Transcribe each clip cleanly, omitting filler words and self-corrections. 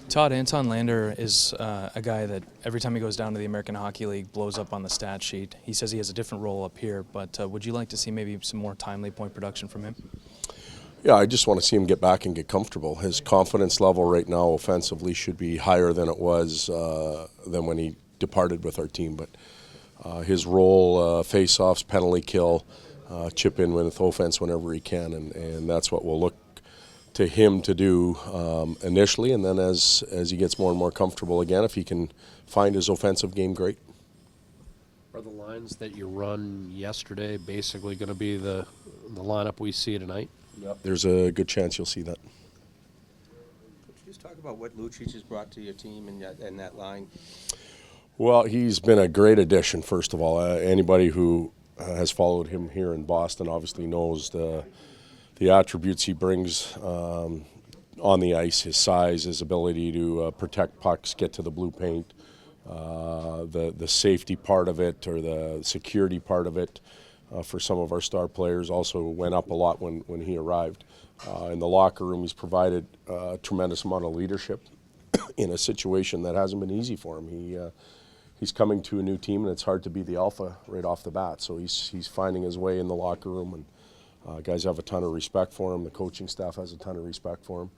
Todd, Anton Lander is a guy that every time he goes down to the American Hockey League blows up on the stat sheet. He says he has a different role up here, but would you like to see maybe some more timely point production from him? Yeah, I just want to see him get back and get comfortable. His confidence level right now offensively should be higher than it was than when he departed with our team. But his role, face-offs, penalty kill, chip in with offense whenever he can, and that's what we'll look to him to do initially, and then as he gets more and more comfortable again, if he can find his offensive game, great. Are the lines that you run yesterday basically going to be the lineup we see tonight? Yep. There's a good chance you'll see that. Could you just talk about what Lucic has brought to your team and that line? Well, he's been a great addition, first of all. Anybody who has followed him here in Boston obviously knows the attributes he brings on the ice, his size, his ability to protect pucks, get to the blue paint, the safety part of it or the security part of it for some of our star players also went up a lot when he arrived. In the locker room, he's provided a tremendous amount of leadership in a situation that hasn't been easy for him. He's coming to a new team, and it's hard to be the alpha right off the bat. So he's finding his way in the locker room, and guys have a ton of respect for him. The coaching staff has a ton of respect for him,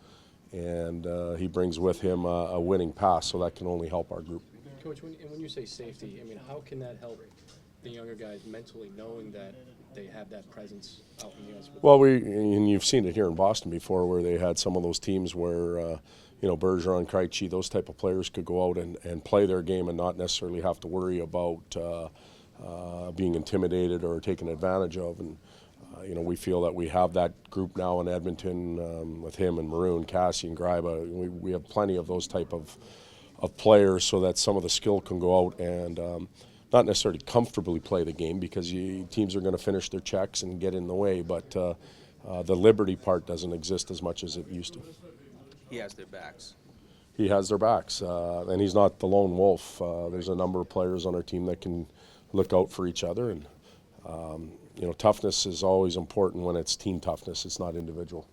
and he brings with him a winning past, so that can only help our group. Coach, when you say safety, I mean, how can that help the younger guys mentally, knowing that they have that presence out in the ice? Well, and you've seen it here in Boston before, where they had some of those teams where Bergeron, Krejci, those type of players could go out and play their game and not necessarily have to worry about being intimidated or taken advantage of. And we feel that we have that group now in Edmonton with him and Maroon, Cassie, and Greiba. We have plenty of those type of players, so that some of the skill can go out and not necessarily comfortably play the game, because teams are going to finish their checks and get in the way, but the liberty part doesn't exist as much as it used to. He has their backs. He has their backs, and he's not the lone wolf. There's a number of players on our team that can look out for each other, and toughness is always important when it's team toughness. It's not individual.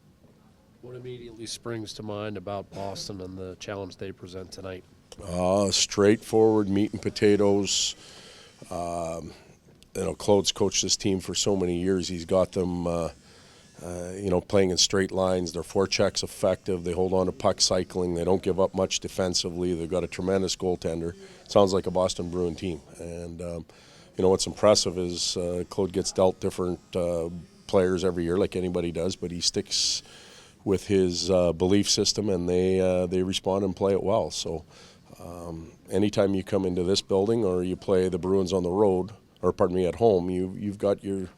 What immediately springs to mind about Boston and the challenge they present tonight? Straightforward meat and potatoes. Claude's coached this team for so many years. He's got them, playing in straight lines. Their forecheck's effective. They hold on to puck cycling. They don't give up much defensively. They've got a tremendous goaltender. Sounds like a Boston Bruin team. And what's impressive is Claude gets dealt different players every year, like anybody does, but he sticks with his belief system, and they respond and play it well. So anytime you come into this building or you play the Bruins on the road, or pardon me, at home, you've got your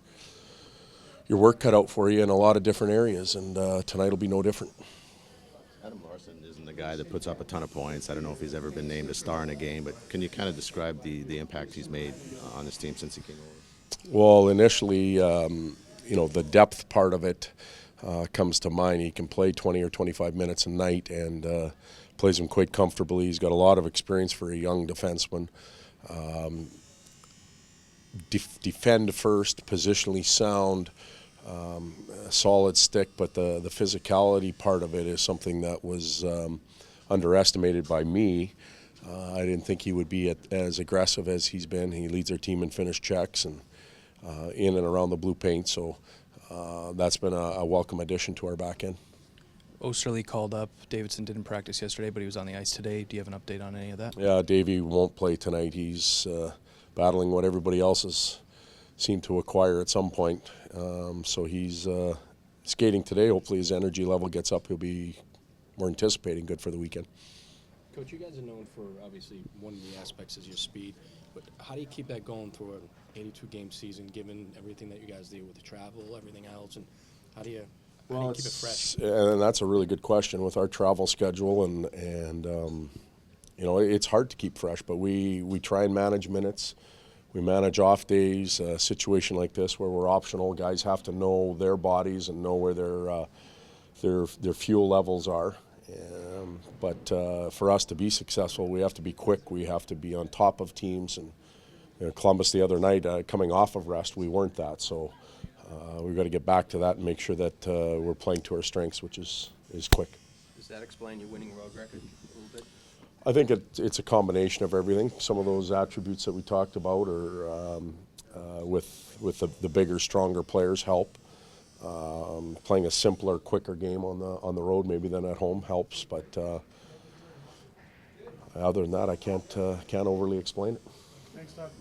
work cut out for you in a lot of different areas, and tonight will be no different. Adam Larson isn't the guy that puts up a ton of points. I don't know if he's ever been named a star in a game, but can you kind of describe the impact he's made on this team since he came over? Well, initially, the depth part of it comes to mind. He can play 20 or 25 minutes a night and plays them quite comfortably. He's got a lot of experience for a young defenseman. Defend first, positionally sound, solid stick, but the physicality part of it is something that was underestimated by me. I didn't think he would be as aggressive as he's been. He leads our team in finished checks and in and around the blue paint, so that's been a welcome addition to our back end. Osterley called up. Davidson didn't practice yesterday, but he was on the ice today. Do you have an update on any of that? Yeah, Davey won't play tonight. He's battling what everybody else has seemed to acquire at some point. So he's skating today. Hopefully his energy level gets up. We're anticipating good for the weekend. Coach, you guys are known for, obviously, one of the aspects is your speed, but how do you keep that going through an 82-game season, given everything that you guys do with the travel, everything else, and how do you keep it fresh? And that's a really good question with our travel schedule, and it's hard to keep fresh, but we try and manage minutes. We manage off days. A situation like this where we're optional, guys have to know their bodies and know where their fuel levels are. But for us to be successful, we have to be quick. We have to be on top of teams. And Columbus the other night, coming off of rest, we weren't that. So we've got to get back to that and make sure that we're playing to our strengths, which is quick. Does that explain your winning road record a little bit? I think it's a combination of everything. Some of those attributes that we talked about are with the bigger, stronger players help. Playing a simpler, quicker game on the road maybe than at home helps. But other than that, I can't overly explain it. Thanks, Todd.